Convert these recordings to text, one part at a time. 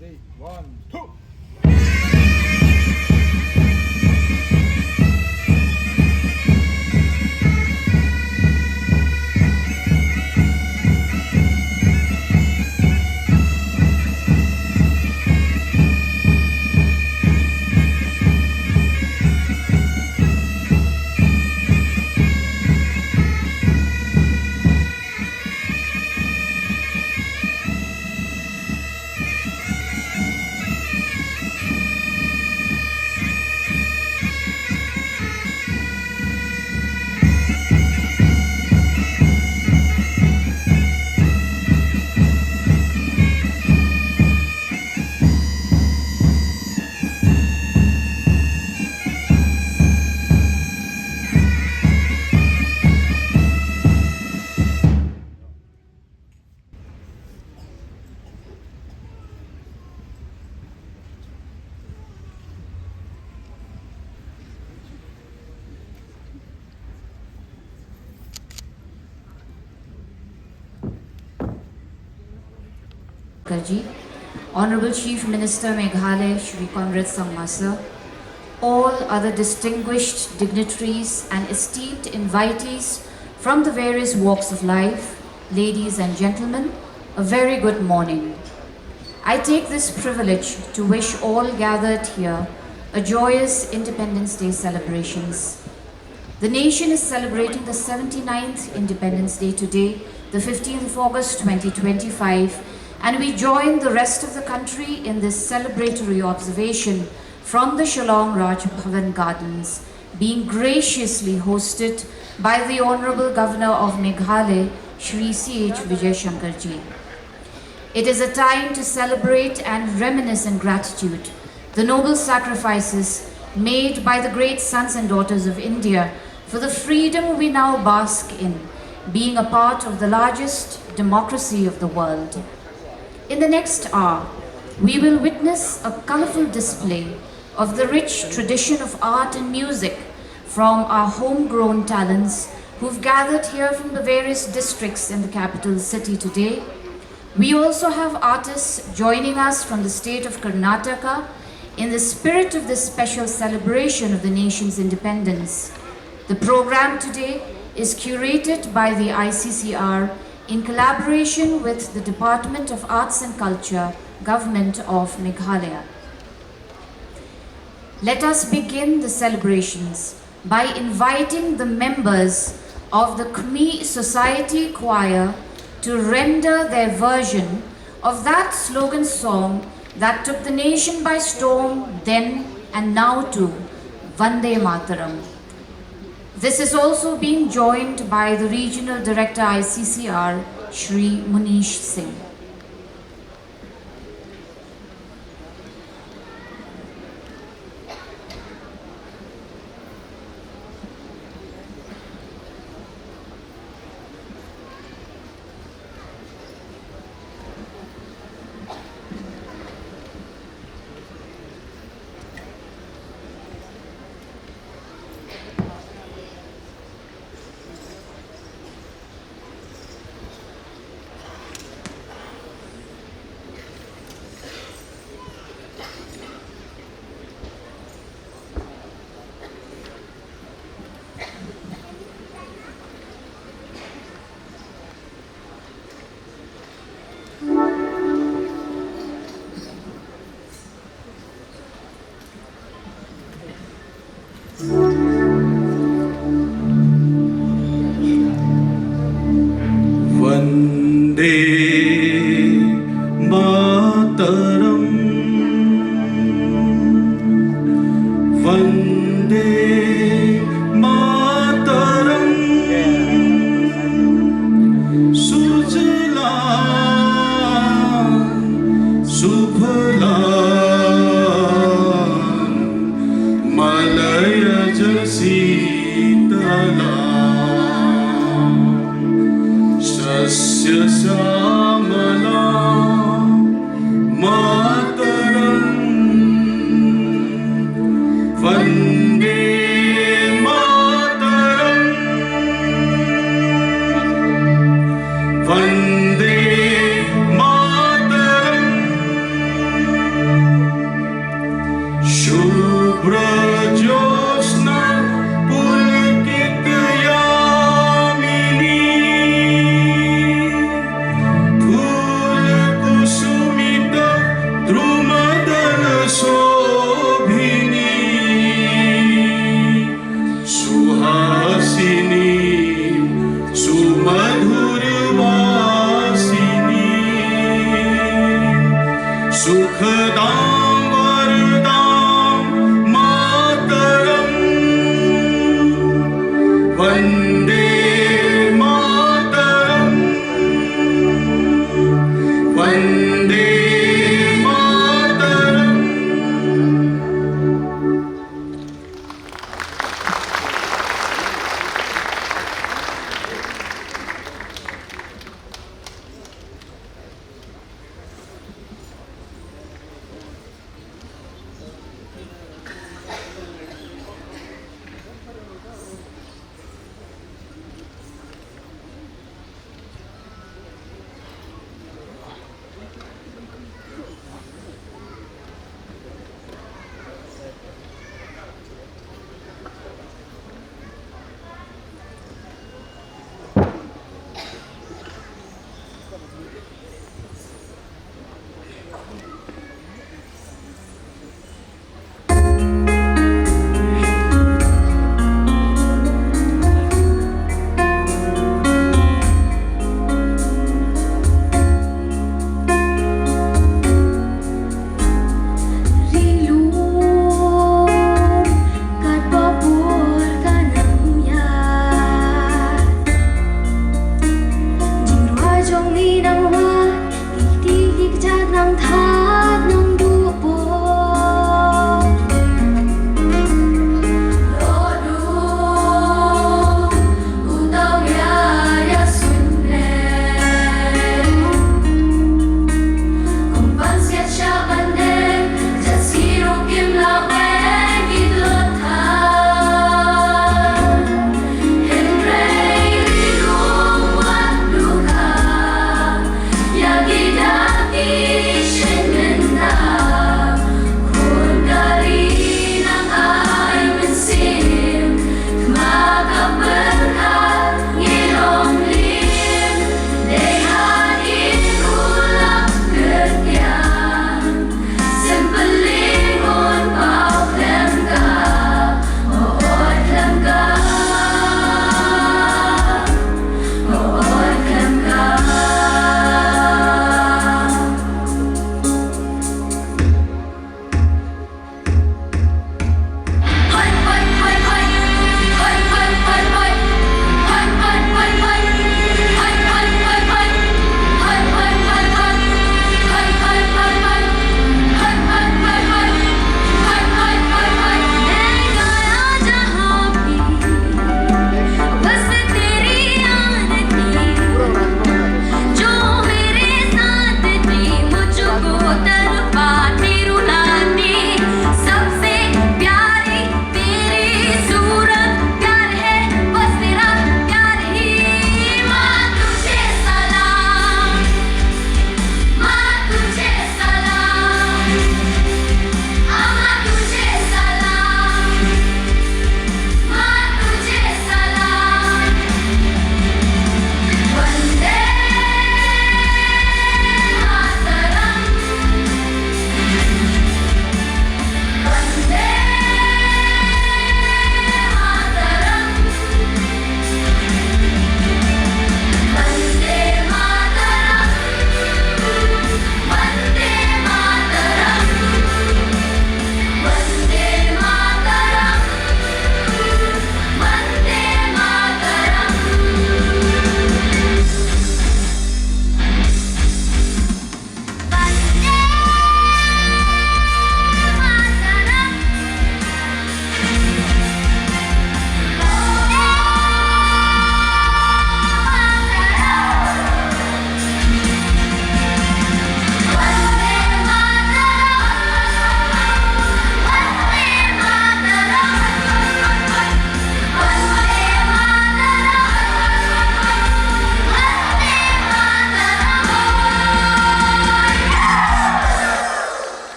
Ready? One, two. Karji, Honorable Chief Minister Meghalaya Shri Conrad Sangma Sir, all other distinguished dignitaries and esteemed invitees from the various walks of life, ladies and gentlemen, a very good morning. I take this privilege to wish all gathered here a joyous Independence Day celebrations. The nation is celebrating the 79th Independence Day today, the 15th of August 2025, and we join the rest of the country in this celebratory observation from the Shillong Raj Bhavan Gardens, being graciously hosted by the Honorable Governor of Meghalaya, Shri C.H. Vijay Shankarji. It is a time to celebrate and reminisce in gratitude the noble sacrifices made by the great sons and daughters of India for the freedom we now bask in, being a part of the largest democracy of the world. In the next hour, we will witness a colorful display of the rich tradition of art and music from our homegrown talents who've gathered here from the various districts in the capital city today. We also have artists joining us from the state of Karnataka in the spirit of this special celebration of the nation's independence. The program today is curated by the ICCR in collaboration with the Department of Arts and Culture, Government of Meghalaya. Let us begin the celebrations by inviting the members of the Khmer Society Choir to render their version of that slogan song that took the nation by storm then and now too, Vande Mataram. This is also being joined by the Regional Director ICCR, Shri Munish Singh. Vande Mataram, Vande Mataram, Sujalam, Subhalam, Malayaj Sitalam. Sasya Samala Mataram, Vande Mataram, Vande Mataram,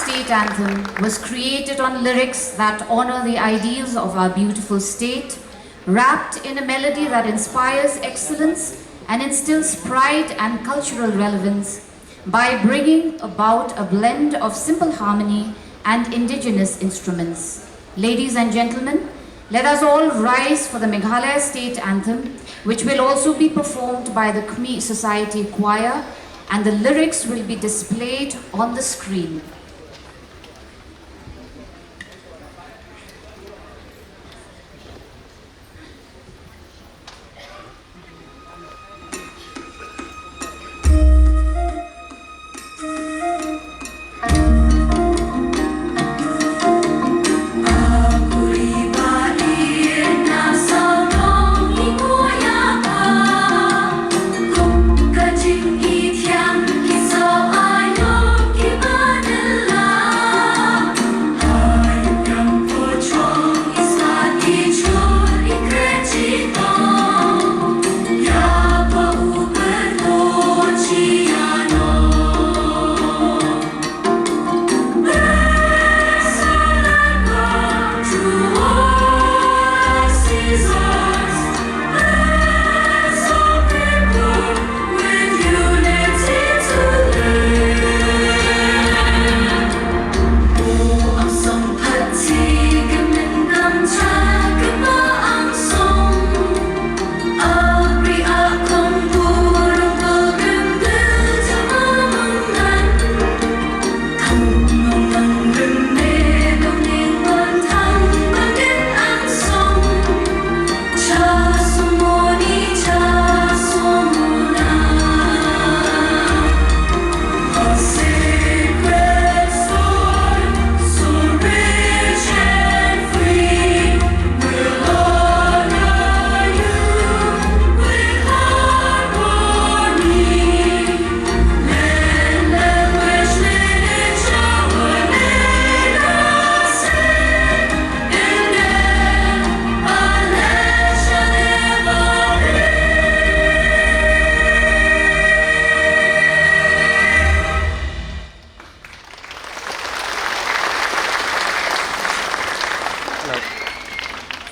state anthem was created on lyrics that honor the ideals of our beautiful state, wrapped in a melody that inspires excellence and instills pride and cultural relevance by bringing about a blend of simple harmony and indigenous instruments. Ladies and gentlemen, let us all rise for the Meghalaya State Anthem, which will also be performed by the Khmer Society Choir, and the lyrics will be displayed on the screen.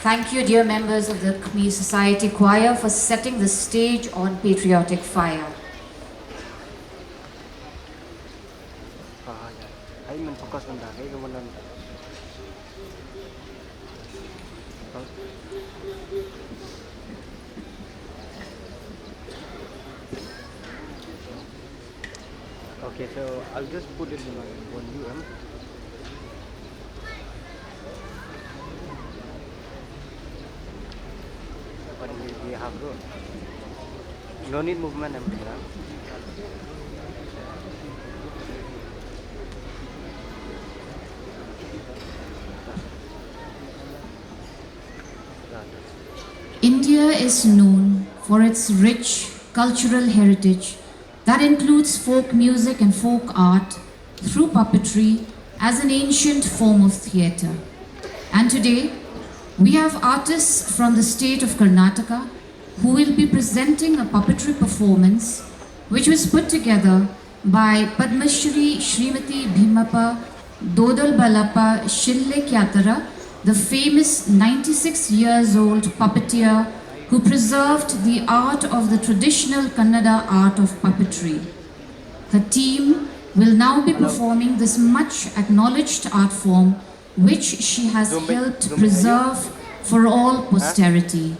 Thank you, dear members of the Khmer Society Choir, for setting the stage on Patriotic Fire. Okay, so I'll just put it in my volume. But we have no need movement. India is known for its rich cultural heritage that includes folk music and folk art through puppetry as an ancient form of theatre. And today, we have artists from the state of Karnataka who will be presenting a puppetry performance which was put together by Padma Shri Srimati Bhimappa Dodal Balappa Shille Kyatara, the famous 96 years old puppeteer who preserved the art of the traditional Kannada art of puppetry. Her team will now be performing this much acknowledged art form which she has helped preserve for all posterity.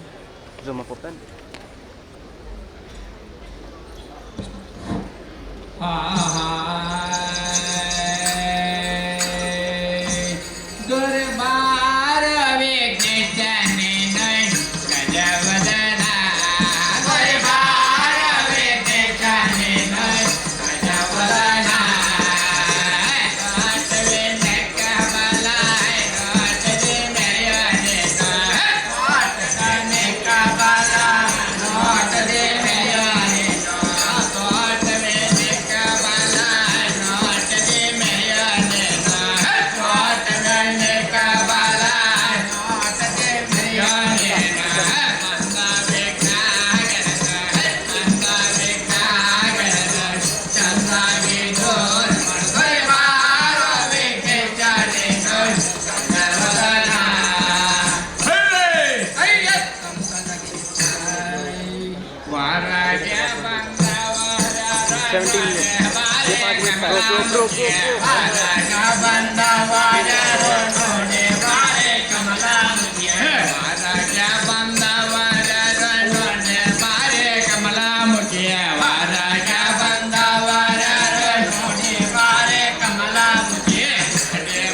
ವಾರಾಗ ಬಂದವ ಯಾರೋ ನೋಡಿ ಬಾರೆ ಕಮಲಾಮುಖಿಯ ವಾರಾಗ ಬಂದವ ಯಾರೋ ನೋಡಿ ಬಾರೆ ಕಮಲಾಮುಖಿಯ ವಾರಾಗ ಬಂದವ ಯಾರೋ ನೋಡಿ ಬಾರೆ ಕಮಲಾಮುಖಿಯ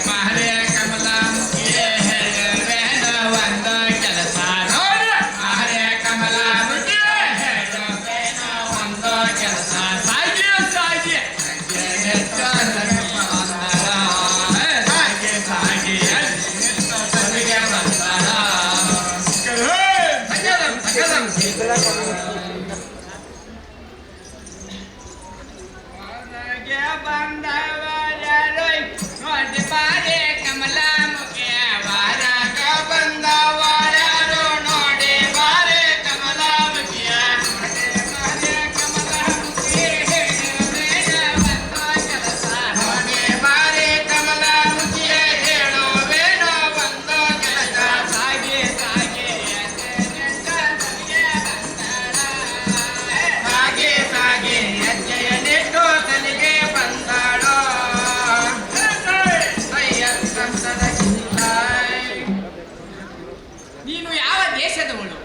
ಬಾರೆ ಕಮಲಾಮುಖಿಯ ಹೇಳುವೇನ ಒಂದು ಕೆಲಸ ನೋಡಿ ಬಾರೆ ಕಮಲಾಮುಖಿಯ ಹೇಳುವೇನ ಒಂದು ಕೆಲಸ ಸಾಗಿ ಸಾಗಿ ನೀನು ಯಾವ ದೇಶದವಳು,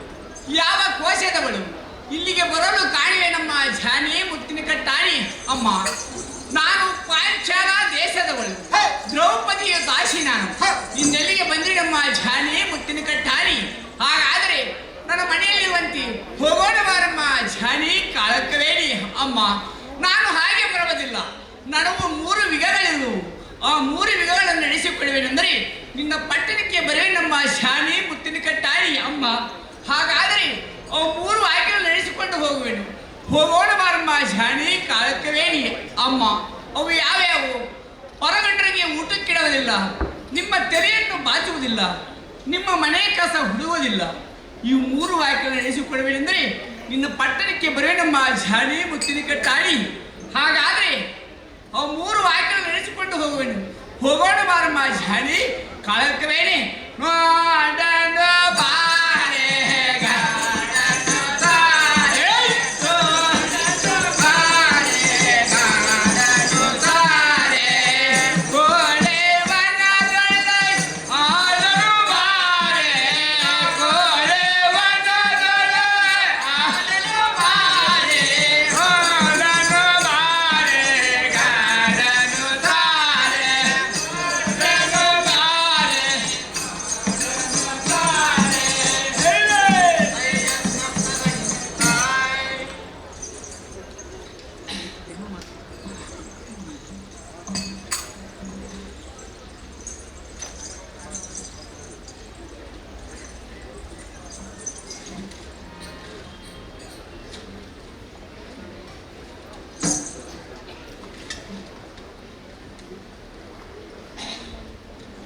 ಯಾವ ಕೋಶದವಳು, ಇಲ್ಲಿಗೆ ಬರಲು ಕಾಣಿವೆ ನಮ್ಮ ಝಾನಿ ಮುತ್ತಿನ ಕಟ್ಟಾಣಿ. ಅಮ್ಮ, ನಾನು ಪಾಂಚಾಲ ದೇಶದವಳು, ದ್ರೌಪದಿಯ ದಾಸಿ ನಾನು. ಇನ್ನೆಲ್ಲಿಗೆ ಬಂದ್ರಿ ನಮ್ಮ ಝಾನಿ ಮುತ್ತಿನ ಕಟ್ಟಾಣಿ? ಹಾಗಾದರೆ ನನ್ನ ಮನೆಯಲ್ಲಿರುವಂತೆ ಹೋಗೋಣ ಬಾರಮ್ಮ ಝಾನಿ ಕಾಳಕ್ಕವೇಣಿ. ಅಮ್ಮ, ನಾನು ಹಾಗೆ ಬರುವುದಿಲ್ಲ. ನನಗೂ 3 ವಿಗಗಳಿರುವು. ಆ 3 ವಿಗಗಳನ್ನು ನಡೆಸಿಕೊಳ್ಳುವೆನೆಂದರೆ ನಿನ್ನ ಪಟ್ಟಣಕ್ಕೆ ಬರುವೆ ನಮ್ಮ ಶಾನಿ ಮುತ್ತಿನ ಕಟ್ಟಾಣಿ. ಅಮ್ಮ, ಹಾಗಾದರೆ ಅವು 3 ಆಯ್ಕೆಗಳು ನಡೆಸಿಕೊಂಡು ಹೋಗುವೆನು. ಹೋಗೋಣ ಬಾರಮ್ಮ ಶಾನಿ ಕಾಳಕ್ಕವೇಣಿ. ಅಮ್ಮ, ಅವು ಯಾವ್ಯಾವು? ಹೊರಗಂಡರಿಗೆ ಊಟಕ್ಕಿಡುವುದಿಲ್ಲ, ನಿಮ್ಮ ತೆರೆಯನ್ನು ಬಾಚುವುದಿಲ್ಲ, ನಿಮ್ಮ ಮನೆ ಕಸ ಹುಡುವುದಿಲ್ಲ. ಈ 3 ಆಯ್ಕೆಗಳು ನಡೆಸಿಕೊಳ್ಳುವೆನೆಂದರೆ ನಿನ್ನ ಪಟ್ಟಣಕ್ಕೆ ಬರುವೆ ನಮ್ಮ ಶಾನಿ ಮುತ್ತಿನ ಕಟ್ಟಾಣಿ. ಹಾಗಾದರೆ ಅವು 3 ಆಯ್ಕೆಗಳು ನಡೆಸಿಕೊಂಡು ಹೋಗುವೆನು. ಹೋಗೋಣ ಬಾರಮ್ಮ ಝಾನಿ ಕಾಳಕ್ಕವೇಣಿ. ನೋಡನು ಬಾರೆ ಗಾಡನು ತಾರೆ, ನೋಡನು ಬಾರೆ ಗಾಡನು ತಾರೆ, ಕೋಳೆ ವನದೊಳಗೆ ಆಳನು ಬಾರೆ, ಕೋಳೆ ವನದೊಳಗೆ ಆಳನು ಬಾರೆ, ನೋಡನು ಬಾರೆ ಗಾಡನು ತಾರೆ, ನೋಡನು ಬಾರೆ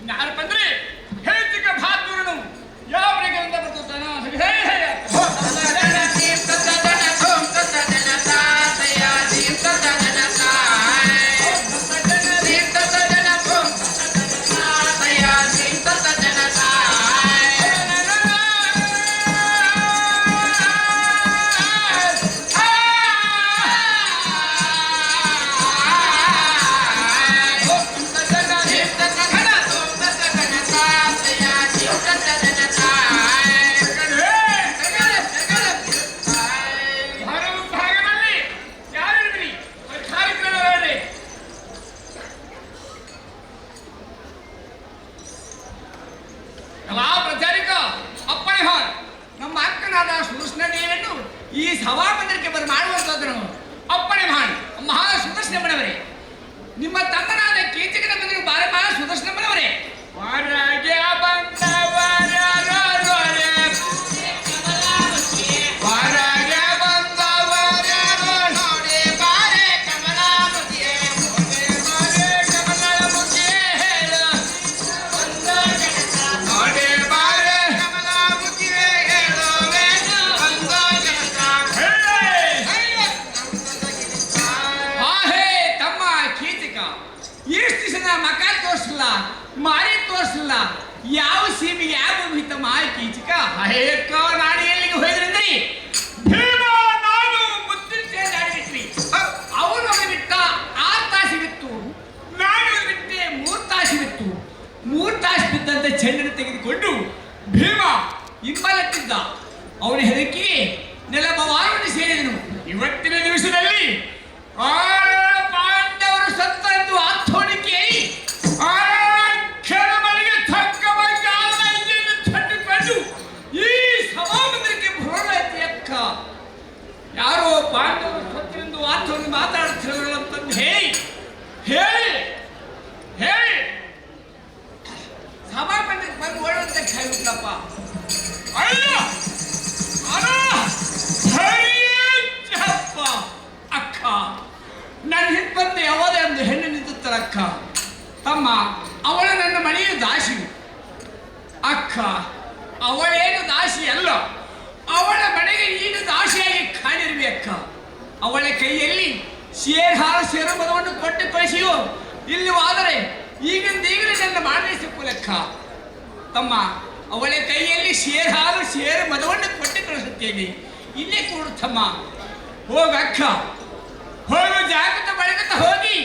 ಯಾರು ಬಂದ್ರಿ? ಹೇಳ್ತಿಕ ಬಹಾದೂರನು ಯಾವ ರೇಖೆಯಿಂದ ಬರ್ತಾನೋ ಕಲಾ ಪ್ರಚಾರಿಕ ಅಪ್ಪಣೆ ಹಾಲ್ ನಮ್ಮ ಅಕ್ಕನಾದ ಸುದರ್ಶನ ದೇವಿಯನ್ನು ಈ ಸಭಾಮಂದಿರಕ್ಕೆ ಬರ ಮಾಡುವಂತದ್ದು ಅಪ್ಪಣೆ ಮಾಡಿ ಮಹಾ ಸುದರ್ಶನಮ್ಮನವರೇ, ನಿಮ್ಮ ತಮ್ಮನಾದ ಕೀಚಕನ ಬಂದರೆ ಬಾರಮ್ಮ ಸುದರ್ಶನಮ್ಮನವರೇ. ಹೊರಗೆ ಬಂದವರೇ ಹೊರಗೆ ಬಂದವರೇ ನೋಡಿ ಬಾರೆ ಕಮಲಾಮುಖಿಯೇ, ಬಾರೆ ಕಮಲಾಮುಖಿಯೇ ಹೇಳು ನೋಡಿ ಬಾರೆ ಕಮಲಾಮುಖಿಯೇ ಹೇಳುವೆನು ಒಂದು ಕೆಲಸ. ಹೇ ತಮ್ಮ ಕೀಚಕ, ಆಯಿತು. 3 ತಾಸು ಬಿದ್ದಂತೆ ಚೆಂಡನ್ನು ತೆಗೆದುಕೊಂಡು ಭೀಮ ಹಿಂಬಲತ್ತಿದ್ದ. ಅವನ ಹೆದರಿಕೆಗೆ ನೆಲಭವಾರವನ್ನು ಸೇರಿದನು. ಇವತ್ತಿನ ದಿವಸದಲ್ಲಿ ಪಾಂಡವರು ಸತ್ತಂದು ಆತೋಣಿಕೆ ಮನೆಗೆ ತಕ್ಕವಾಗಿ ಆಲಯವನ್ನು ತಟ್ಟುಕೊಂಡು ಈ ಸಭಾಮಂದಿರಕ್ಕೆ ಬರೋಣೈತಿ ಅಕ್ಕ. ಯಾರೋ ಪಾಂಡವರು ಸತ್ತರೆಂದು ಆತವನ್ನು ಮಾತಾಡುತ್ತಿರದಂತಂದು ಹೇಳಿ ಹೇಳಿ ಹೇಳಿ ಸಭಾಮಂದಿರಕ್ಕೆ ಬಂದು ಓಡುವಂತ ಕಾಯ್ಬಿಟ್ಲಪ್ಪ. ಅಯ್ಯ ಅಕ್ಕ, ನನ್ನ ಹಿಂದೆ ಯಾವುದೇ ಒಂದು ಹೆಣ್ಣು ನಿಂತುತ್ತಾರೆ ಅಕ್ಕ. ತಮ್ಮ, ಅವಳು ನನ್ನ ಮನೆಯ ದಾಸಿ ಅಕ್ಕ. ಅವಳೇನು ದಾಸಿ ಅಲ್ಲ, ಅವಳ ಮನೆಗೆ ನೀನು ದಾಸಿಯಾಗಿ ಕಾಣಿರುವೆ ಅಕ್ಕ. ಅವಳ ಕೈಯಲ್ಲಿ ಸೇರು ಮದವನ್ನು ಕೊಟ್ಟು ಕಳಿಸಿಯೋ ಇಲ್ಲವಾದರೆ ಈಗಲೇ ನನ್ನ ಮಾಡಲಿಸಿಕ್ಕೂ ಲೆಕ್ಕ. ತಮ್ಮ, ಅವಳ ಕೈಯಲ್ಲಿ ಸೇರು ಮದವನ್ನು ಕೊಟ್ಟು ಕಳಿಸುತ್ತೇನೆ. ಇಲ್ಲೇ ಕೂಡು ತಮ್ಮ. ಹೋಗಕ್ಕ, ಹೋಗು, ಜಾಗೃತ ಬಳಗತ ಹೋಗಿ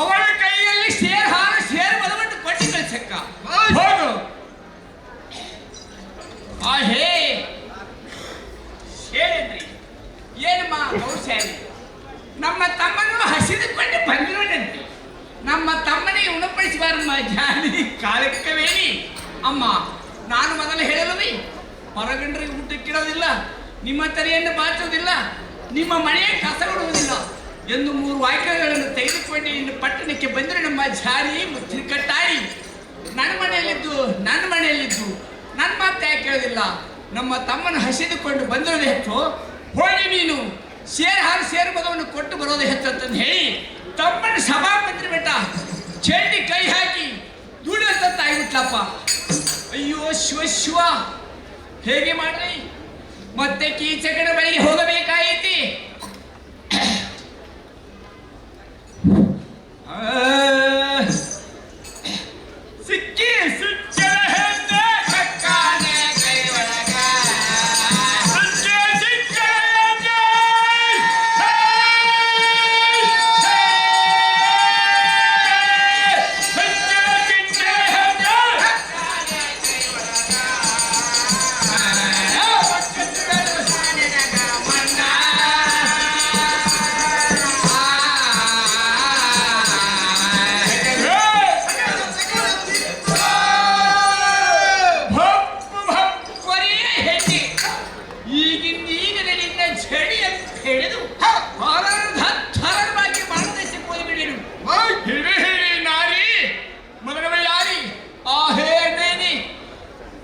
ಅವಳ ಕೈಯಲ್ಲಿ ಸೇರು ಮದವನ್ನು ಕೊಟ್ಟು ಕಳಿಸಕ್ಕ. ಹೋಗು. ಹೇ ಹೇಳಿದ್ರಿ ಏನಮ್ಮ ಗೌಶಾಲಿ, ನಮ್ಮ ತಮ್ಮನನ್ನು ಹಸಿದುಕೊಂಡು ಬಂದಿರೋಣಂತೆ. ನಮ್ಮ ತಮ್ಮನಿಗೆ ಉಣಪಡಿಸಬಾರಮ್ಮ ಜಾಲಿ ಕಾಲಕ್ಕವೇನಿ. ಅಮ್ಮ, ನಾನು ಮೊದಲು ಹೇಳಲವಿ, ಹೊರಗಂಡ್ರಿಗೆ ಊಟಕ್ಕಿಡೋದಿಲ್ಲ, ನಿಮ್ಮ ತಲೆಯನ್ನು ಬಾಚೋದಿಲ್ಲ, ನಿಮ್ಮ ಮನೆಯ ಕಸ ಕೊಡುವುದಿಲ್ಲ ಎಂದು 3 ವಾಕ್ಯಗಳನ್ನು ತೆಗೆದುಕೊಂಡು ಇನ್ನು ಪಟ್ಟಣಕ್ಕೆ ಬಂದರೆ ನಮ್ಮ ಜಾಲಿ ಮುಚ್ಚಿನ ಕಟ್ಟಾರಿ ನನ್ನ ಮನೆಯಲ್ಲಿದ್ದು ನನ್ನ ಮಾತು ಯಾಕೆ ಕೇಳೋದಿಲ್ಲ. ನಮ್ಮ ತಮ್ಮನ ಹಸಿದುಕೊಂಡು ಬಂದಿರೋದು ಹೆಚ್ಚು, ಹೋಗಿ ನೀನು ಸೇರು ಮದವನ್ನು ಕೊಟ್ಟು ಬರೋದು ಹೆಚ್ಚು ಅಂತಂದು ಹೇಳಿ ತಮ್ಮನ ಸಭಾ ಮಂದಿರ ಬೆಟ್ಟ ಚೆಂಡಿ ಕೈ ಹಾಕಿ ದುಡಿಯಂತ ಆಗಿಬಿಟ್ಲಪ್ಪ. ಅಯ್ಯೋ ಶಿವ, ಹೇಗೆ ಮಾಡ್ರಿ? ಮತ್ತೆ ಕೀಚಕನ ಬಳಿಗೆ ಹೋಗಬೇಕಾಯಿತಿ. ಸಿಕ್ಕಿ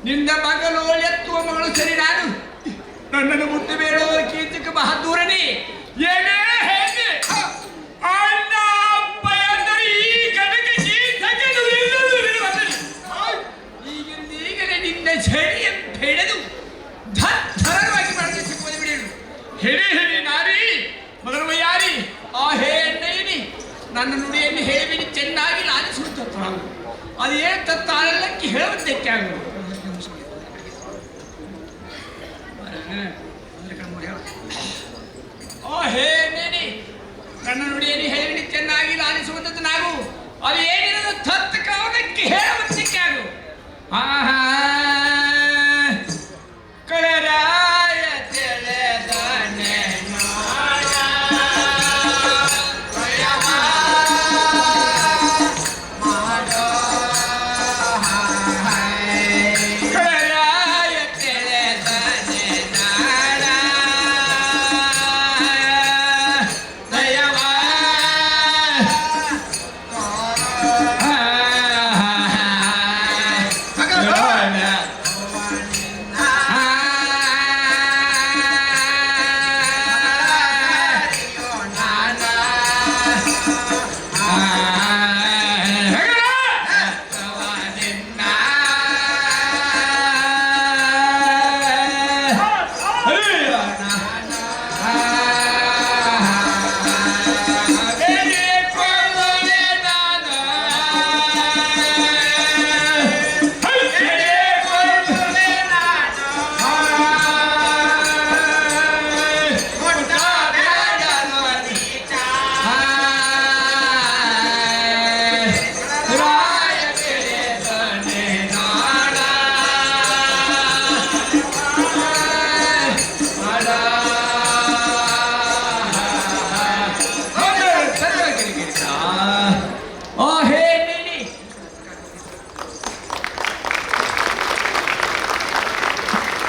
ನಿನ್ನ ಮಗನು ಎತ್ತುವ ಮಗಳು ಸರಿ. ನಾನು ನನ್ನನ್ನು ಮುಟ್ಟು ಬೇಡೋ ಕೀರ್ತಿಕ ಬಹದ್ದೂರನೇ ಏನೇ ಹೇಗೆ ಅಣ್ಣ ಅಪ್ಪ ಎಂದರೆ ಈ ಗಣಕ್ಕೆ ಈಗಲೇ ನಿನ್ನ ಝಡಿಯನ್ನು ಹಿಡಿದು ಧರವಾಗಿ ಮಾಡಿಸಿಕೊಂಡು ಬಿಡಿರು. ಹಿಡಿ ನಾರಿ ಮಗನ ಯಾರಿ ಆ ಹೇಳಿ ನನ್ನ ನುಡಿಯನ್ನು ಹೇಳಿಬಿಡಿ ಚೆನ್ನಾಗಿ ಲಾಲಿಸುತ್ತ ಅದೇ ತತ್ತಾಳೆಲ್ಲಕ್ಕೆ ಹೇಳುವುದಕ್ಕೆ ಆಗುವುದು. ಹೇಳಿ ನನ್ನ ನುಡಿಯನ್ನು ಹೇಳಿ ಚೆನ್ನಾಗಿ ಲಾಲಿಸುವಂಥದ್ದು ನಾವು ಅದು ಏನಿರೋದು ತತ್ಕಾಲಕ್ಕೆ ಹೇಳುವಂತಕ್ಕೆ ಆಗು. ಕಳರಾಯ ತೆಳೆದಾನೆ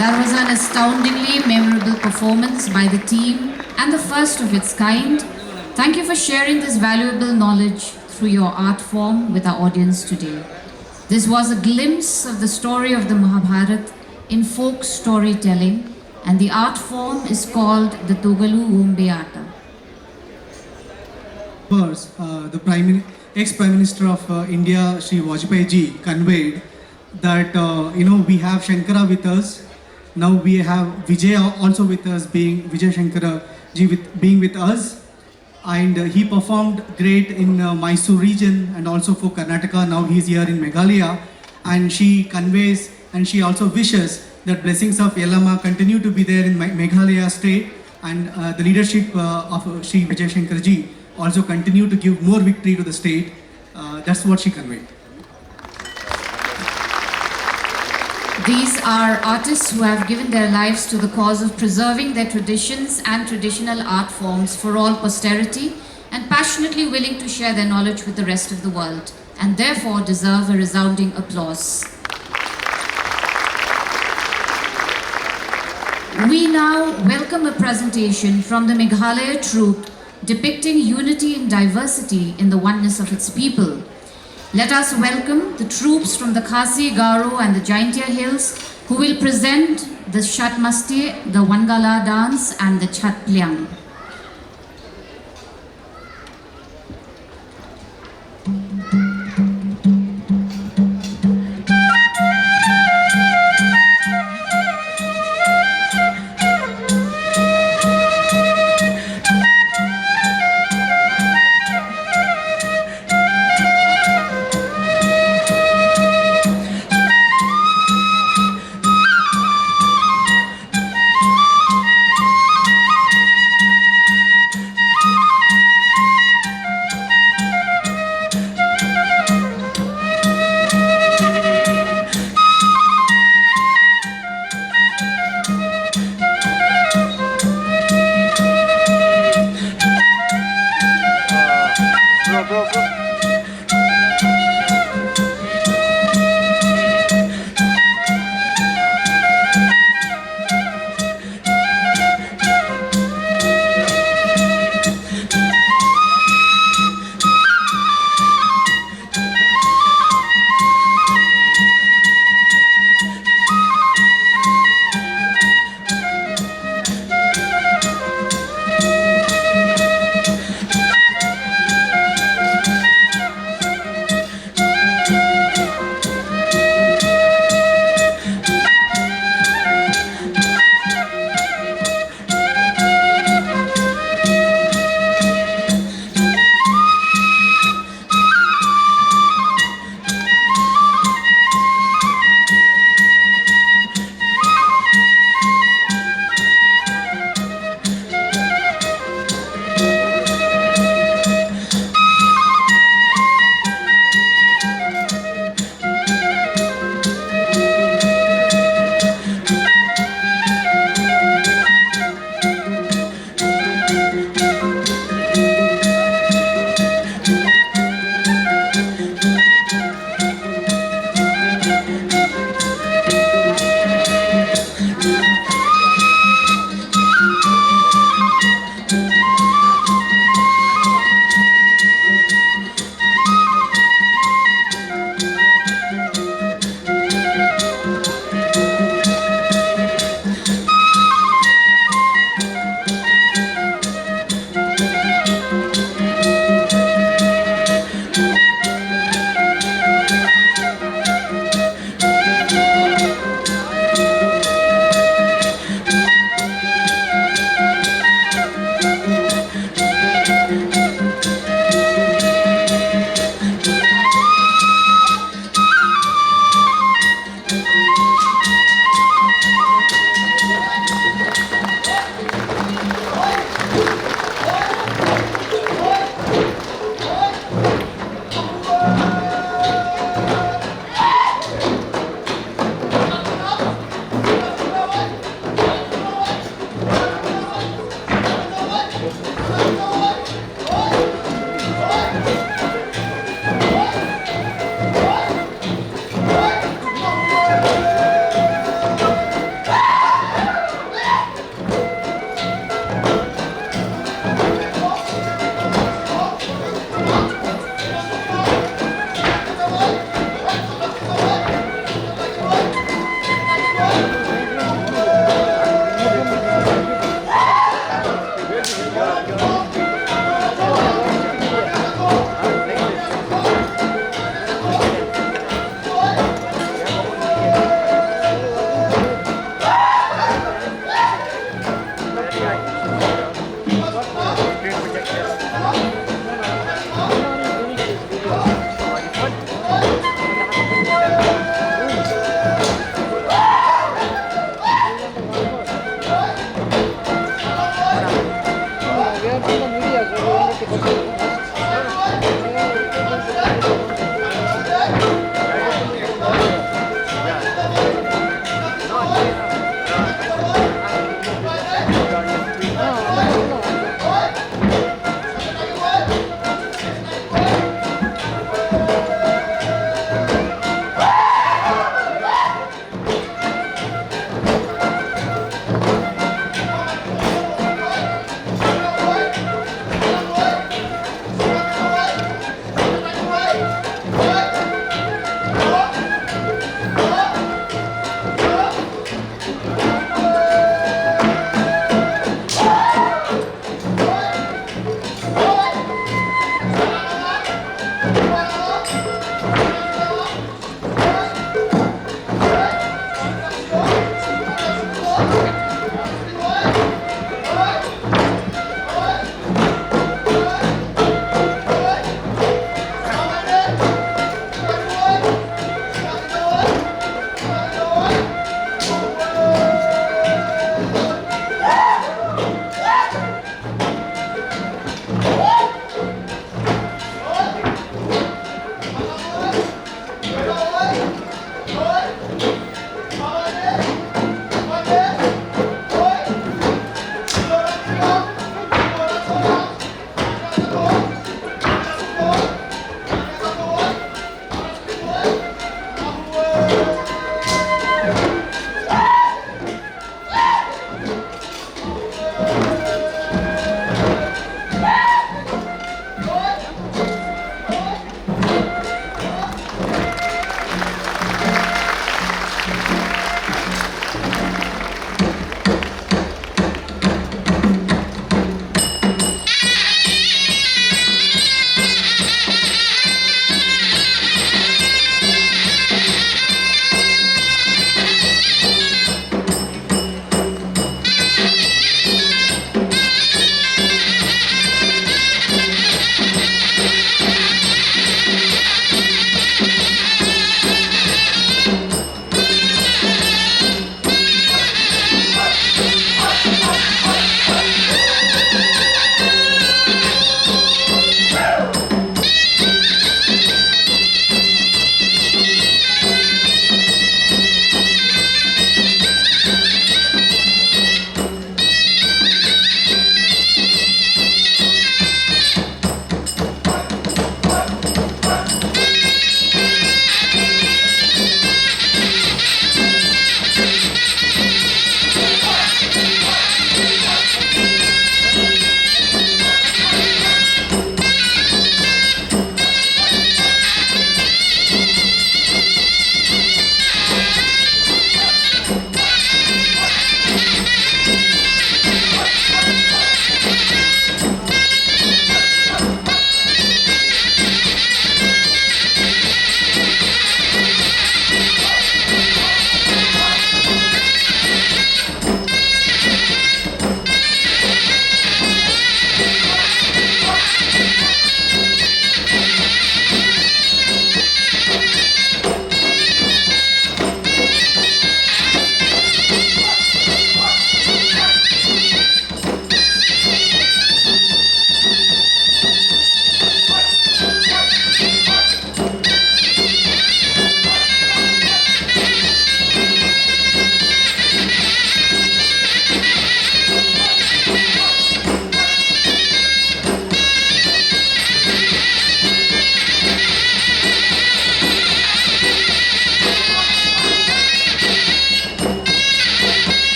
That was an astoundingly memorable performance by the team and the first of its kind. Thank you for sharing this valuable knowledge through your art form with our audience today. This was a glimpse of the story of the Mahabharata in folk storytelling, and the art form is called the Togalu Gombe Ata. The ex-Prime Minister of India, Shri Vajpayee ji, conveyed that we have Shankara with us. Now we have Vijay also with us, being Vijay Shankara ji being with us, and he performed great in Mysore region and also for Karnataka. Now he is here in Meghalaya, and she conveys and she also wishes that blessings of Yellama continue to be there in Meghalaya state, and the leadership of Shri Vijay Shankar ji also continue to give more victory to the state. That's what she conveyed. These are artists who have given their lives to the cause of preserving their traditions and traditional art forms for all posterity, and passionately willing to share their knowledge with the rest of the world, and therefore deserve a resounding applause. We now welcome a presentation from the Meghalaya troupe depicting unity and diversity in the oneness of its people. Let us welcome the troops from the Khasi, Garo and the Jaintia Hills who will present the Shatmasti, the Wangala dance and the Chatplyang.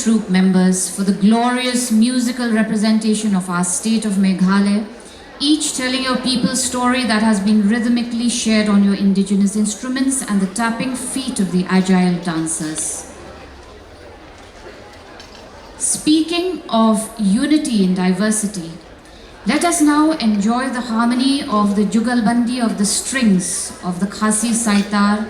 troop members for the glorious musical representation of our state of Meghalaya, each telling your people's story that has been rhythmically shared on your indigenous instruments and the tapping feet of the agile dancers. Speaking of unity in diversity, let us now enjoy the harmony of the Jugalbandi of the strings of the Khasi Saitar,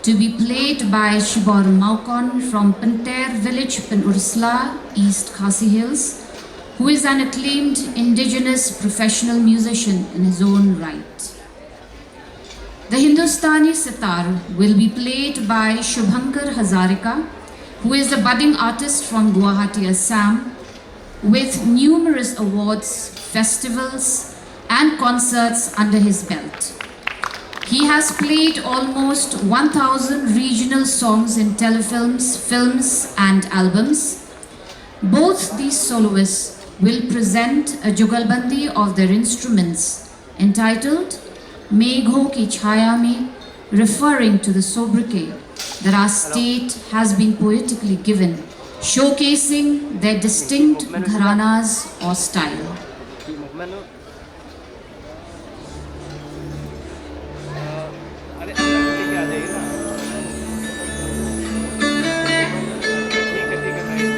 to be played by Shibor Maukon from Panter village, Panursla, East Khasi Hills, who is an acclaimed indigenous professional musician in his own right. The Hindustani sitar will be played by Shubhankar Hazarika, who is a budding artist from Guwahati, Assam, with numerous awards, festivals, and concerts under his belt. He has played almost 1,000 regional songs in telefilms, films, and albums. Both these soloists will present a jugalbandi of their instruments entitled Megho Ki Chhaya Mein, referring to the sobriquet that our state has been poetically given, showcasing their distinct gharanas or style. movement no? अरे अंदर से लेके आ जाइए ना ठीक है मैं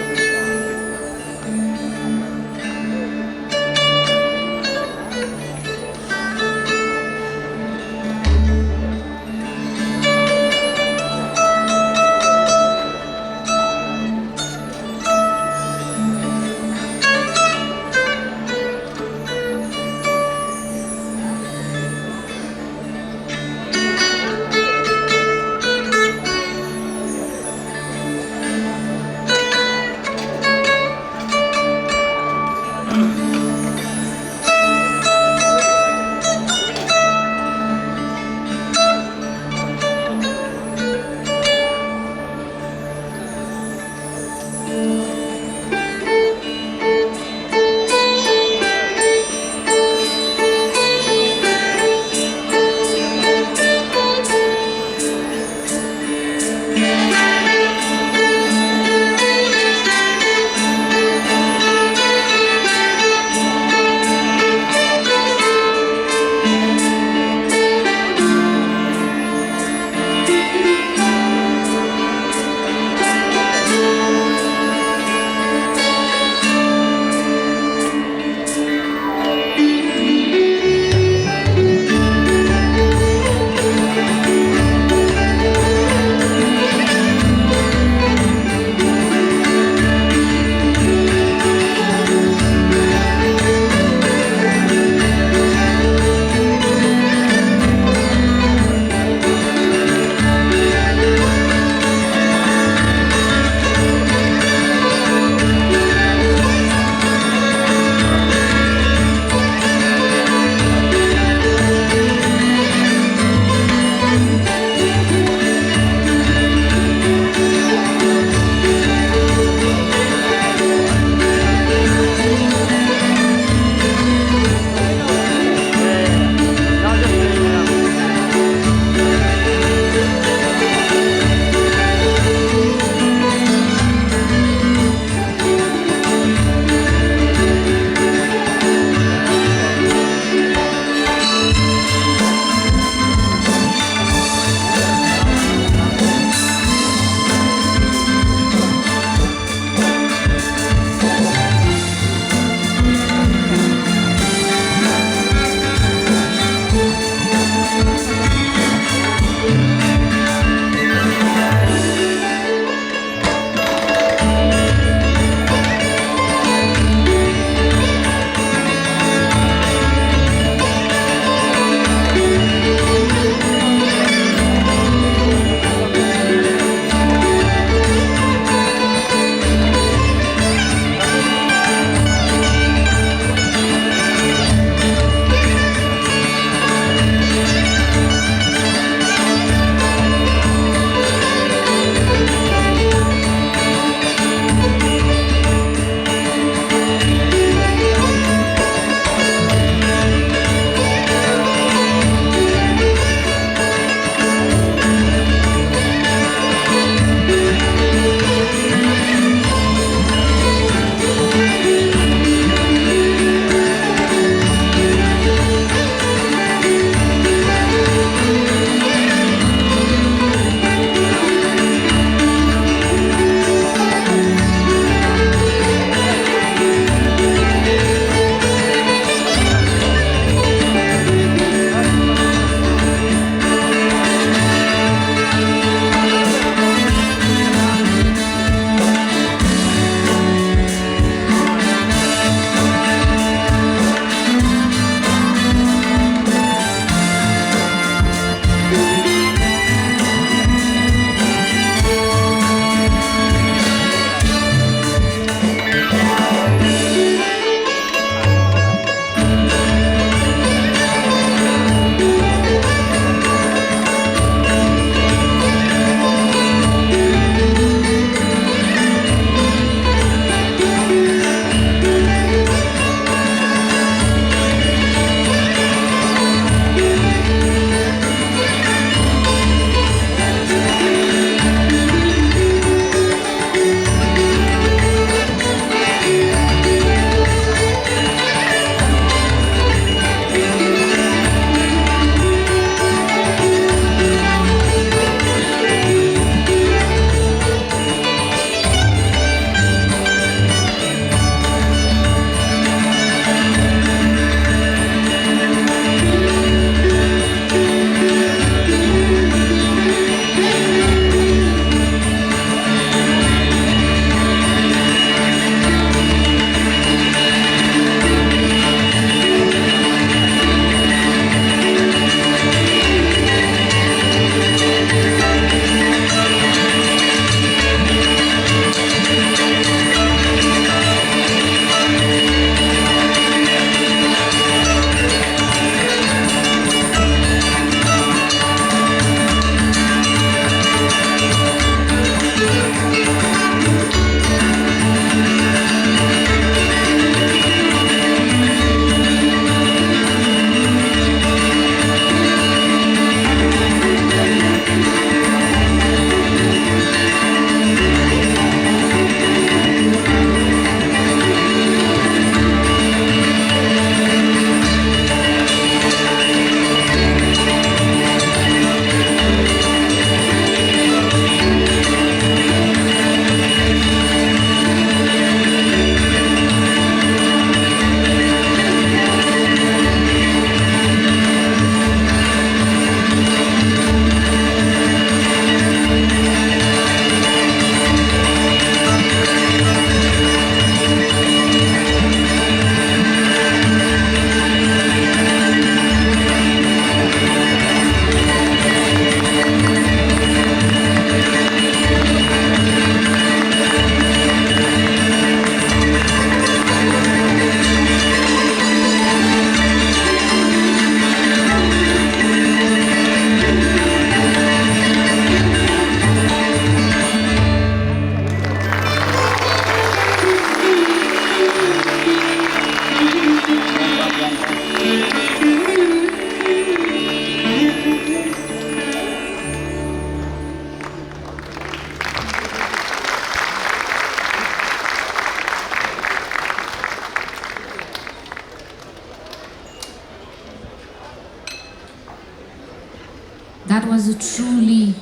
That was a truly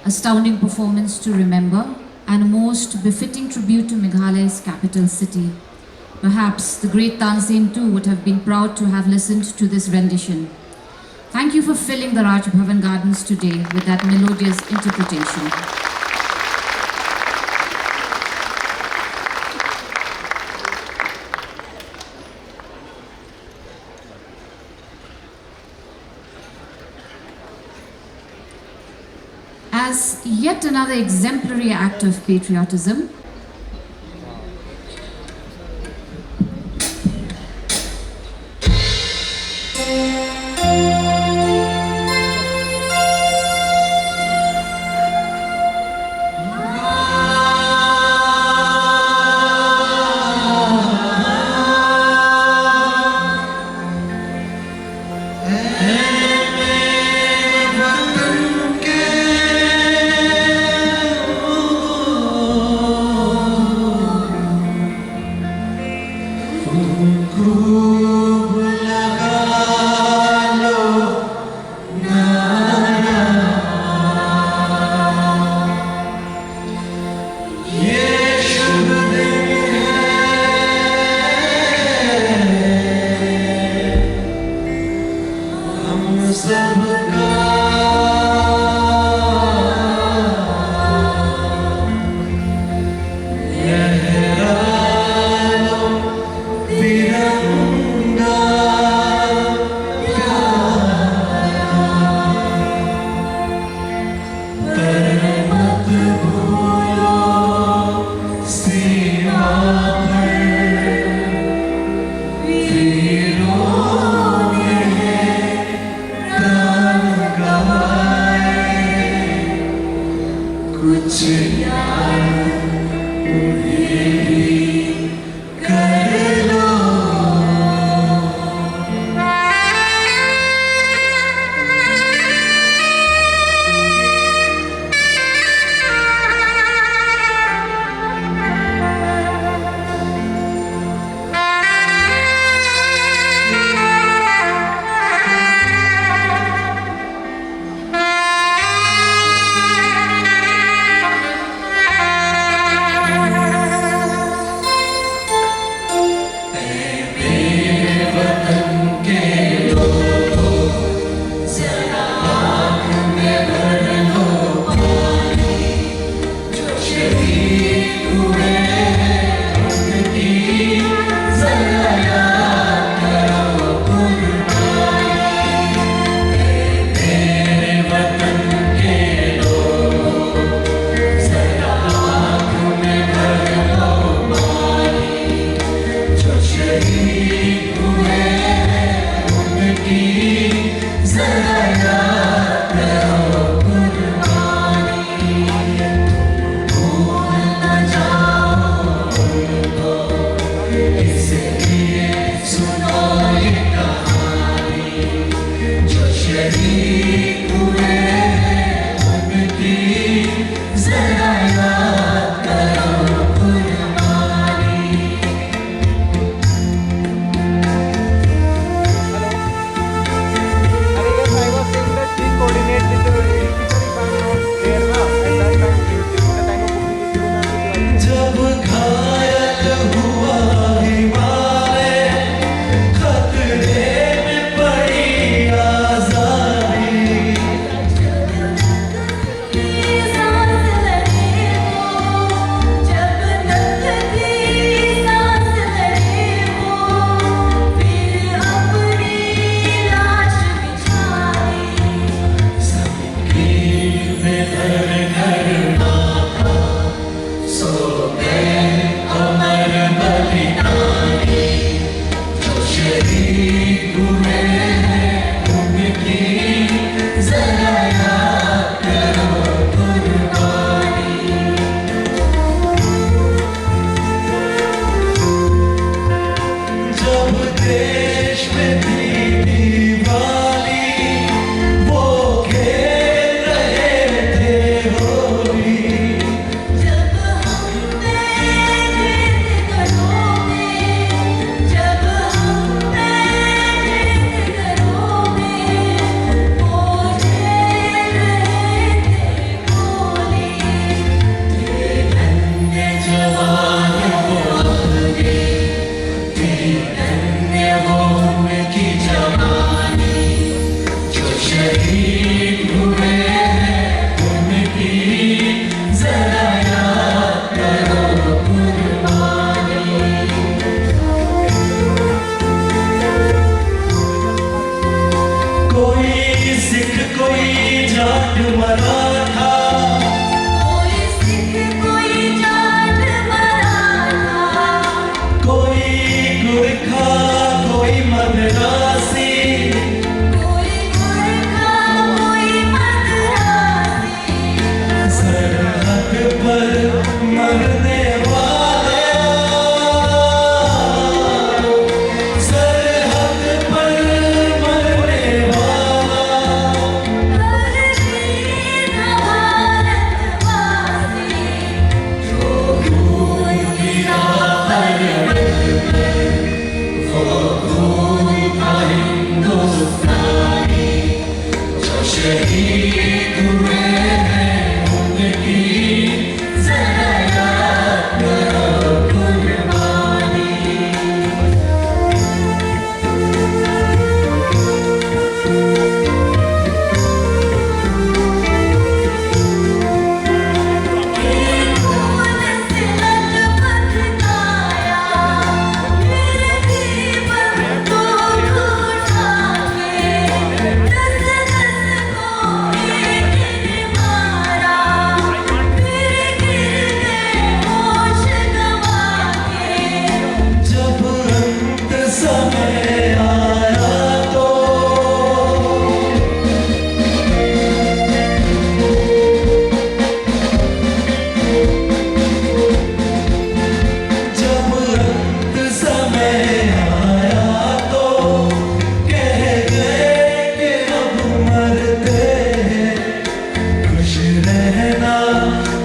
astounding performance to remember and a most befitting tribute to Meghalaya's capital city. Perhaps the great Tansen too would have been proud to have listened to this rendition. Thank you for filling the Raj Bhavan Gardens today with that melodious interpretation. As yet another exemplary act of patriotism, शहीद हुए हैं उनकी जरा याद करो कुर्बानी। कोई सिख कोई जाट मराठा, कोई सिख कोई जाट मराठा, कोई गुरखा कोई मद्रासी, कोई गोरखा कोई मद्रासी, सरहद पर मरने वाले, सरहद पर मरने वाला, हर वीर भारतवासी, जो खून गिरा परवत पर, वो खून का हिंदुस्तानी, जो शहीद हुए हैं उनकी जरा याद करो कुर्बानी। खून से लथपथ काया, फिर भी को उठा के, दस दस को एक ने मारा, फिर गिर गए होश गंवा के। जब अंत समय आया तो जब अंत समय आया तो कह गए कि अब मरते हैं, खुश रहना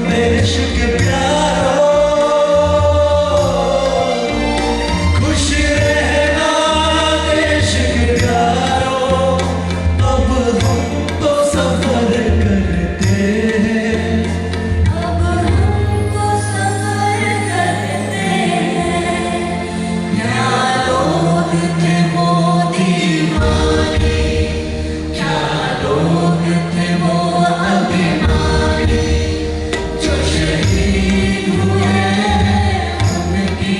देश के प्यारो, खुश रहना देश के प्यारो, अब हम तो सफर करते हैं। अब हमको सफर करते हैं, क्या लोग थे वो दीवाने, क्या लोग थे वो अभिमानी, जो शहीद हुए हैं उनकी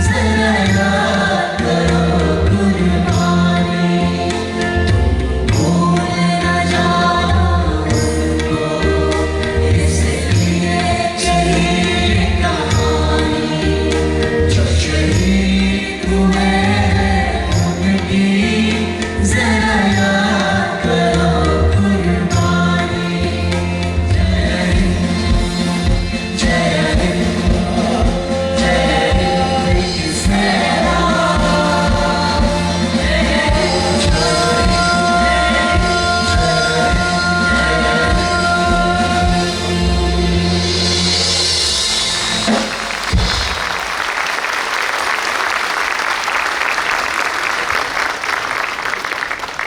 जरा याद करो कुर्बानी। भूल न जाना उनको, इसलिए कही कहानी, जो शहीद हुए हैं उनकी जरा याद करो कुर्बानी। जय हिंद, जय हिंद, जय हिंद सेना,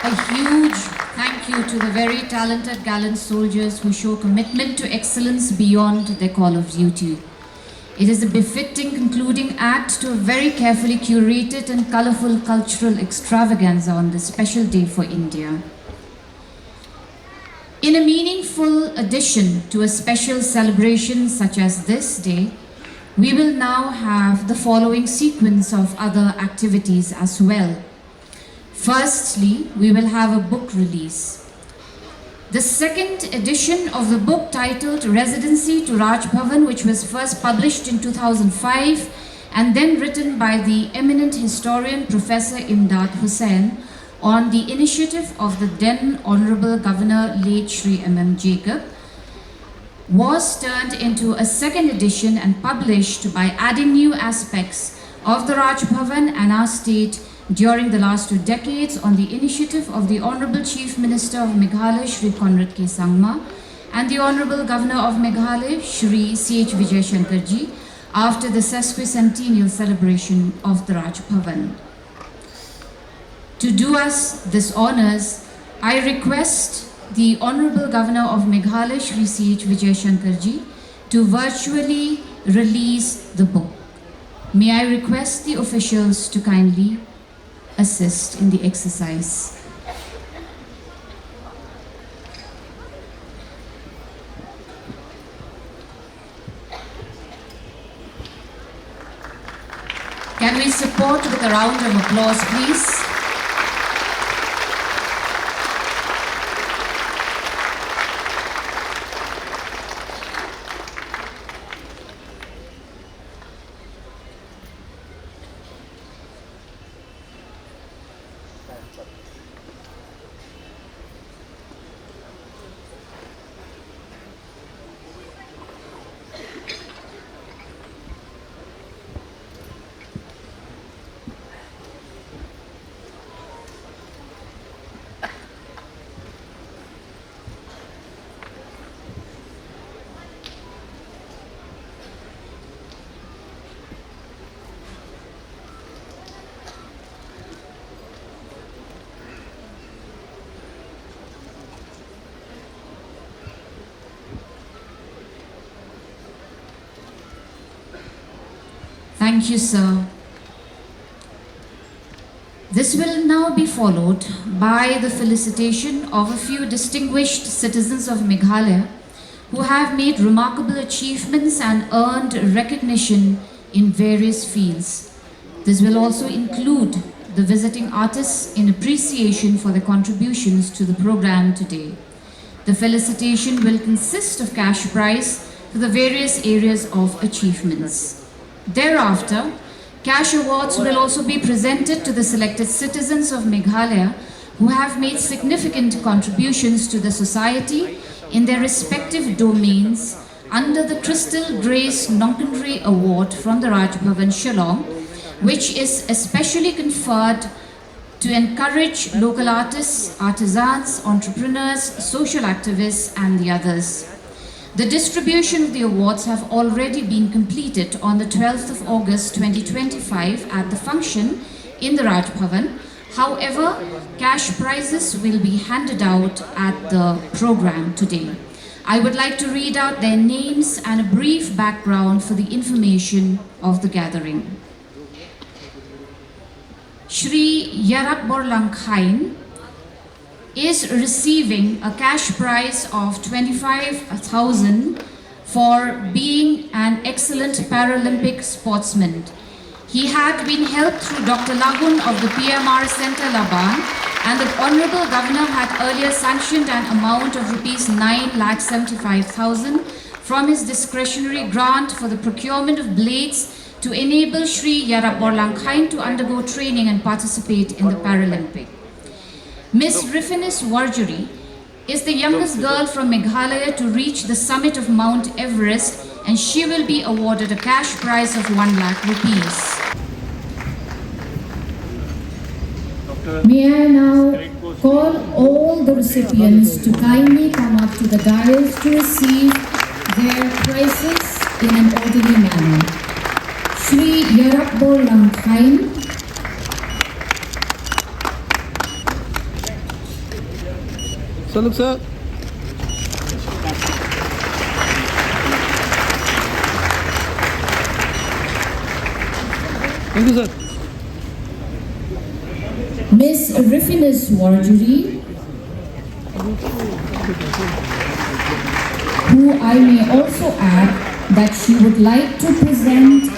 A huge thank you to the very talented gallant soldiers who show commitment to excellence beyond their call of duty. It is a befitting concluding act to a very carefully curated and colorful cultural extravaganza on this special day for India. In a meaningful addition to a special celebration such as this day, we will now have the following sequence of other activities as well. Firstly, we will have a book release. The second edition of the book titled Residency to Raj Bhavan, which was first published in 2005 and then written by the eminent historian Professor Imdad Hussain on the initiative of the then Honorable Governor late Shri M.M. Jacob, was turned into a second edition and published by adding new aspects of the Raj Bhavan and our state during the last 2 decades on the initiative of the Honorable Chief Minister of Meghalaya Shri Conrad K. Sangma and the Honorable Governor of Meghalaya Shri C.H. Vijay Shankar Ji after the sesquicentennial celebration of the Raj Bhavan. To do us this honors, I request the Honorable Governor of Meghalaya Shri C.H. Vijay Shankar Ji to virtually release the book. May I request the officials to kindly assist in the exercise. support with a round of applause, please. Thank you, sir. This will now be followed by the felicitation of a few distinguished citizens of Meghalaya who have made remarkable achievements and earned recognition in various fields. This will also include the visiting artists in appreciation for their contributions to the program today. The felicitation will consist of cash prize for the various areas of achievements. Thereafter, cash awards will also be presented to the selected citizens of Meghalaya who have made significant contributions to the society in their respective domains under the Crystal Grace Nonconry Award from the Raj Bhavan, Shillong, which is especially conferred to encourage local artists, artisans, entrepreneurs, social activists, and the others. The distribution of the awards have already been completed on the 12th of August 2025 at the function in the Raj Bhavan. However, cash prizes will be handed out at the program today. I would like to read out their names and a brief background for the information of the gathering. Shri Yarak Borlangkhain is receiving a cash prize of 25,000 for being an excellent Paralympic sportsman. He had been helped through Dr. Lagun of the PMR Center, Laban, and the Honorable Governor had earlier sanctioned an amount of Rs 9,75,000 from his discretionary grant for the procurement of blades to enable Shri Yarak Borlangkhain to undergo training and participate in the Paralympic. Miss Rifinis Warjuri is the youngest girl from Meghalaya to reach the summit of Mount Everest, and she will be awarded a cash prize of 1 lakh rupees. May I now call all the recipients to kindly come up to the dais to receive their prizes in an orderly manner. Shri Yarak Borlangkhain, Saluk sir. Thank you, sir. Miss Rifinis Warjuri, who I may also add that she would like to present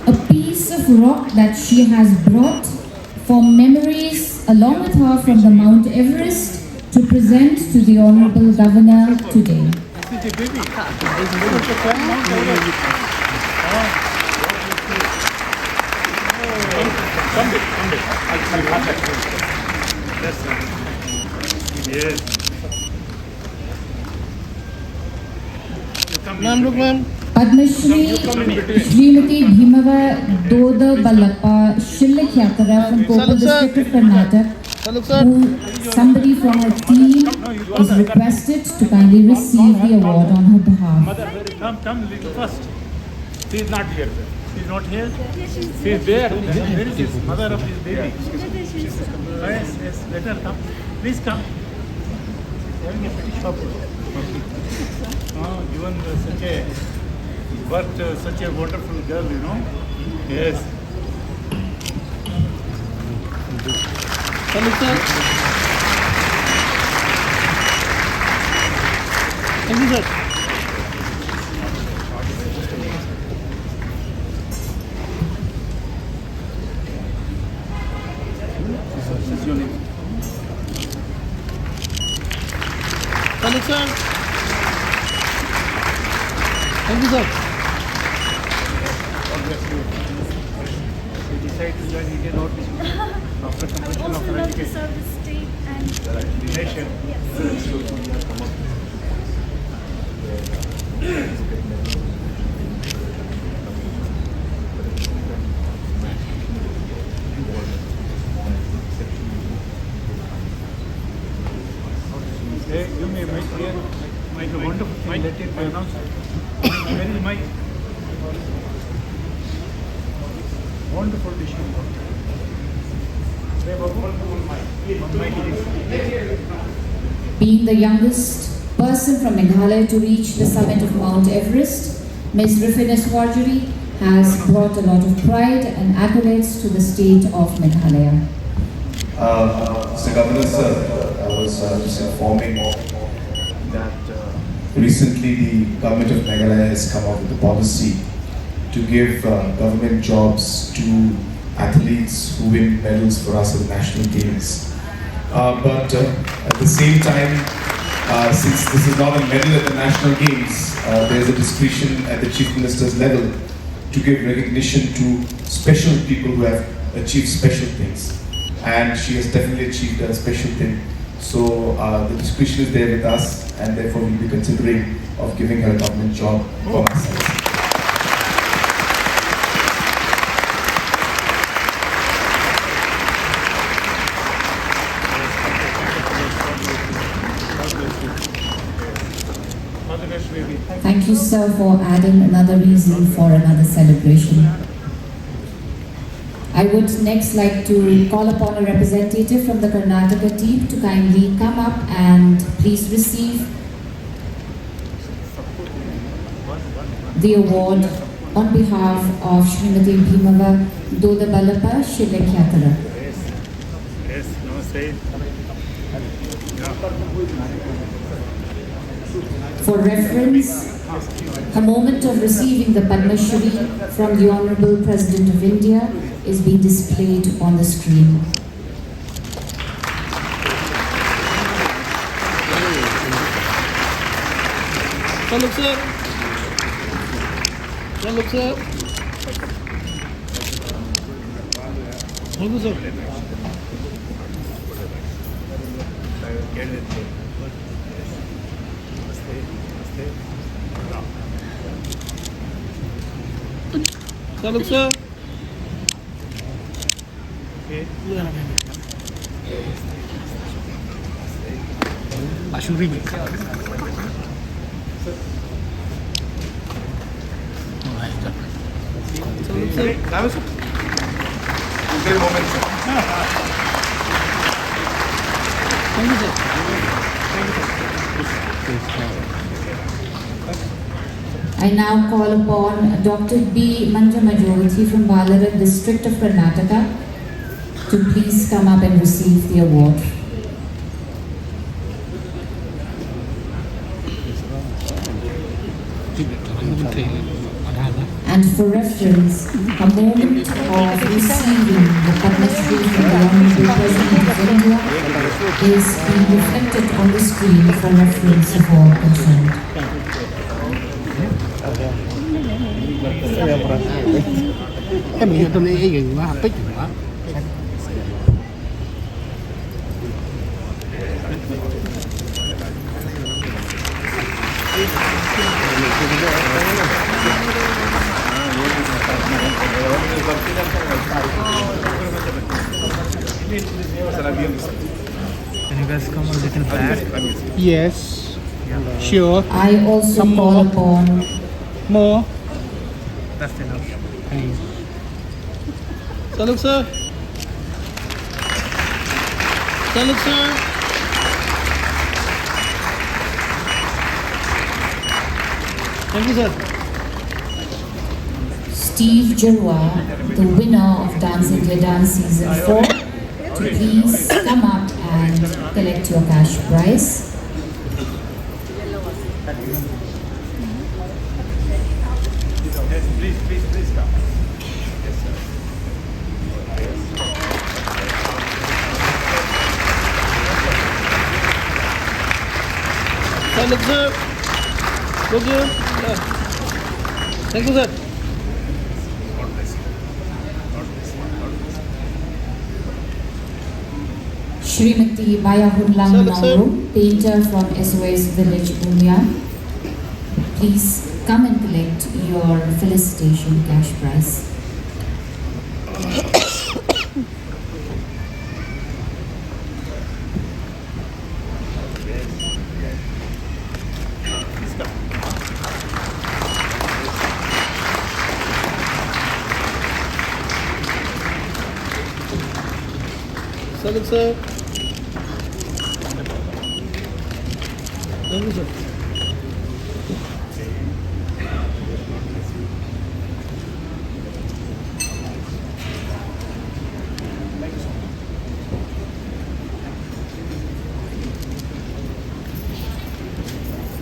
a piece of rock that she has brought for memories along with her from the Mount Everest to present to the Honorable Governor today. Ma'am, look, ma'am. Padma Shri Srimati Bhimava Doda Ballappa Shillikyakara from Koppal district of Karnataka, Saluk sir. who somebody from her team is requested to kindly receive the award on her behalf. Mother, come little first. She is not here, sir. She is not here. She is there. Where is his mother of his baby? Yes, let her come. Please come. Having a pretty shop. Given such a birth, such a wonderful girl, you know. Yes. Saluk sir. Thank you, sir. This is your name. Salute, sir. Thank you, sir. He decided to join Indian Army after completion of her love to education. serve the state and The nation. Hey, give me a mic here. Mic, wonderful thing. Let it be announced. Where is mic? Wonderful decision. Hey, Babu, one mic it is. Being the youngest person from Meghalaya to reach the summit of Mount Everest, Ms. Rifin Eswarjuri has brought a lot of pride and accolades to the state of Meghalaya. Mr. Governor, sir, I was just informing that recently the government of Meghalaya has come up with a policy to give government jobs to athletes who win medals for us at the national games. But at the same time, since this is not a medal at the national games, there is a discretion at the Chief Minister's level to give recognition to special people who have achieved special things. And she has definitely achieved a special thing. So the discretion is there with us, and therefore we'll be considering of giving her a government job for ourselves. Thank you, sir, for adding another reason for another celebration. I would next like to call upon a representative from the Karnataka team to kindly come up and please receive the award on behalf of Srimati Bhimava Dodabalapa Shilakyatara. Yes, namaste. For reference, a moment of receiving the Padma Shri from the Honorable President of India is being displayed on the screen. Salute, sir. Salute, sir. Thank you, sir. Salute, sir. Okay. Salute, sir. Thank you, sir. I now call upon Dr. B. Manja Majority from Balara district of Karnataka to please come up and receive the award. And for reference, a moment of receiving the Padma Shri from the Honorable President of India is being reflected on the screen for reference of all concerned. Em nghĩ tôi lấy cái gì mà hấp tích nữa. Can you guys come a little back? Yes. Sure. I also Some call more. upon More. That's enough. Salute, sir. Salute, sir. Thank you, sir. Steve Jarwa, the winner of Dance India Dance Season 4, to please come up and collect your cash prize. Yes, please come. Yes, sir. look, sir. Look here. Yeah. Thank you, sir. Srimati Bayahunlang Sir, sir. Nauru, painter from SOS Village, Umian. Please come and collect your felicitation cash prize. Salute, sir. Thank you, sir.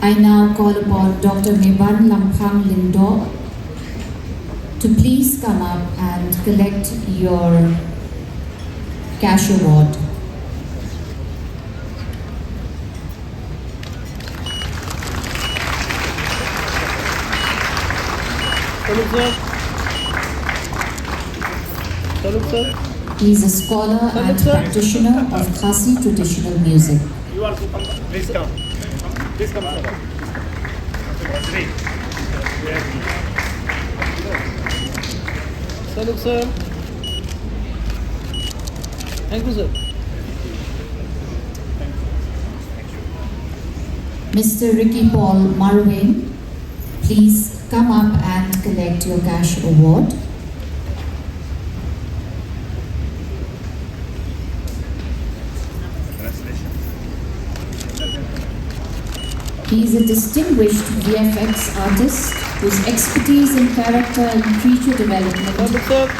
I now call upon Dr. Meban Lamphang Lindo to please come up and collect your cash award. Salute, sir. Salute, sir. He is a scholar and sir. practitioner of Khasi traditional music. You also come. Please come. Please come forward. Salute, sir. Thank you, sir. Mr. Ricky Paul Marwain, please come up and collect your cash award. He is a distinguished VFX artist whose expertise in character and creature development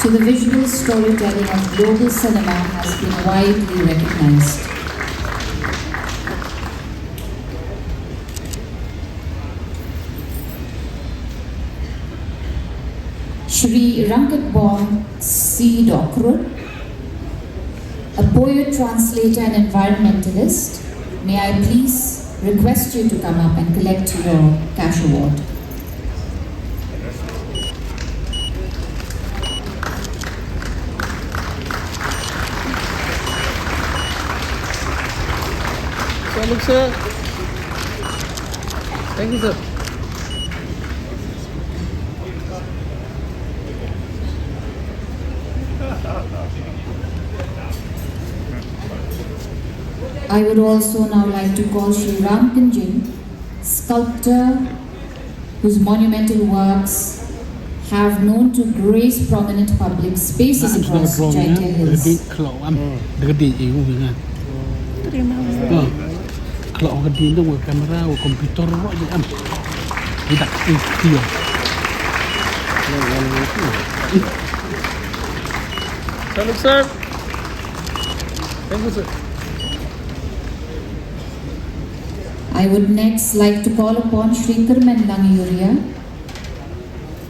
to the visual storytelling of global cinema has been widely recognized. Shri Rankatbom C. Dokrul, a poet, translator and environmentalist, may I please request you to come up and collect your cash award. Salute, sir. Thank you, sir. I would also now like to call Shri Ram Kanjin, sculptor whose monumental works have known to grace prominent public spaces across Chaitya Hills. Kalau gede je kan. Kalau gede tu kamera, komputer je am. Tidak dia. Salute, sir. Thank you, sir. I would next like to call upon Shri Kirman Langiyuria,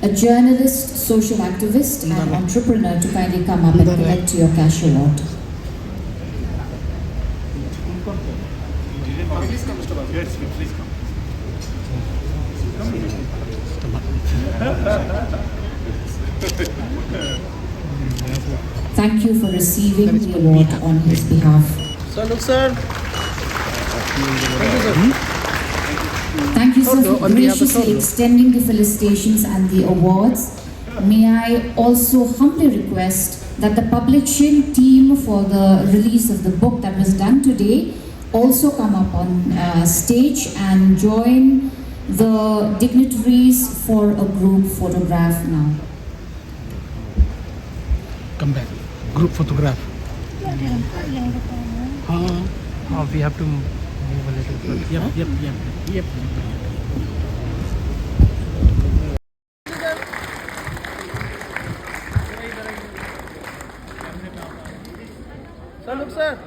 a journalist, social activist and entrepreneur, to kindly come up and collect your cash award. Yes, please come. Thank you for receiving the award on his behalf. Salute, sir. Thank you, sir, for graciously extending the felicitations and the awards. May I also humbly request that the publishing team for the release of the book that was done today also come up on stage and join the dignitaries for a group photograph now. Come back. Group photograph. We have to move a little further. Yep. Salute, sir.